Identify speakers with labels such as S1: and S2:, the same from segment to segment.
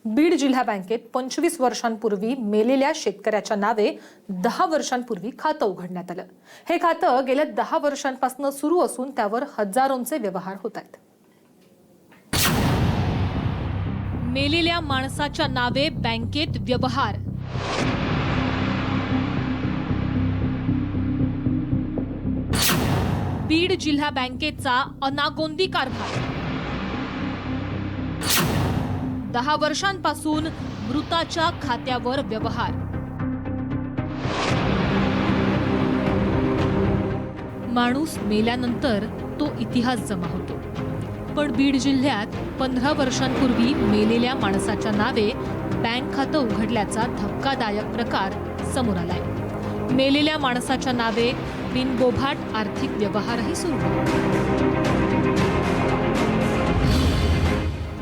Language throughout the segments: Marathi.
S1: बीड जिल्हा बँकेत 25 वर्षांपूर्वी मेलेल्या शेतकऱ्याच्या नावे 10 वर्षांपूर्वी खातं उघडण्यात आलं। हे खातं गेल्या 10 वर्षांपासून सुरू असून त्यावर हजारोंचे व्यवहार होत आहेत।
S2: मेलेल्या माणसाच्या नावे बँकेत व्यवहार। बीड जिल्हा बँकेचा अनागोंदी कारभार। 10 वर्षांपासून मृताच्या खात्यावर व्यवहार। माणूस मेल्यानंतर तो इतिहास जमा होतो, पण बीड जिल्ह्यात 15 वर्षांपूर्वी मेलेल्या माणसाच्या नावे बँक खातं उघडल्याचा धक्कादायक प्रकार समोर आलाय। मेलेल्या माणसाच्या नावे बिनबोभाट आर्थिक व्यवहारही सुरू आहेत।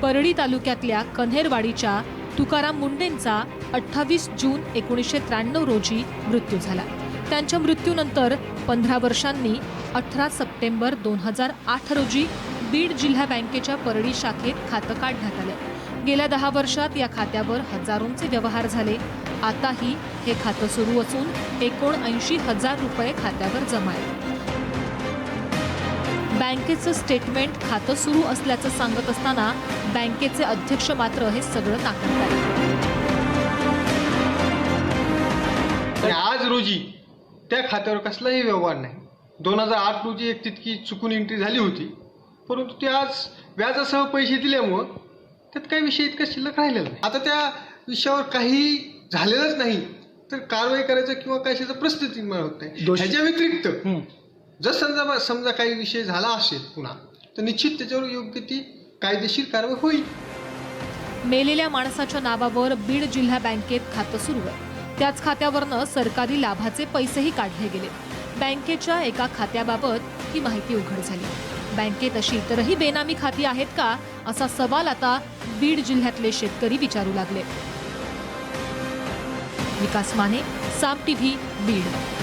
S2: परळी तालुक्यातल्या कन्हेरवाडीच्या तुकाराम मुंडेंचा 28 जून 1993 रोजी मृत्यू झाला। त्यांच्या मृत्यूनंतर 15 वर्षांनी 18 सप्टेंबर 2008 रोजी बीड जिल्हा बँकेच्या परळी शाखेत खातं काढण्यात आलं। गेल्या 10 वर्षात या खात्यावर हजारोंचे व्यवहार झाले। आताही हे खातं सुरू असून 79,000 रुपये खात्यावर जमा आहेत। बँकेचं स्टेटमेंट खातं सुरू असल्याचं सांगत असताना बँकेचे अध्यक्ष मात्र हे सगळं नाकारतात।
S3: आज रोजी त्या खात्यावर कसलाही व्यवहार नाही। 2008 रोजी एक तितकी चुकून एंट्री झाली होती, परंतु ते आज व्याजासह पैसे दिल्यामुळं त्यात काही विषय इतका शिल्लक राहिलेला नाही। आता त्या विषयावर काही झालेलंच नाही तर कारवाई करायचं किंवा कशाचा प्रस्थिती मिळत नाही। ह्याच्या व्यतिरिक्त जर समजा काही विषय झाला असेल पुन्हा तर निश्चित त्याच्यावर योग्य ती कायदेशीर कारवाई होईल।
S2: मेलेल्या माणसाच्या नावावर बीड जिल्हा बँकेत खातं सुरू आहे। त्याच खात्यावरनं सरकारी लाभाचे पैसेही काढले गेले। बँकेच्या एका खात्याबाबत ही माहिती उघड झाली। बँकेत अशी इतरही बेनामी खाती आहेत का, असा सवाल आता बीड जिल्ह्यातले शेतकरी विचारू लागले। विकास माने, साम टीव्ही, बीड।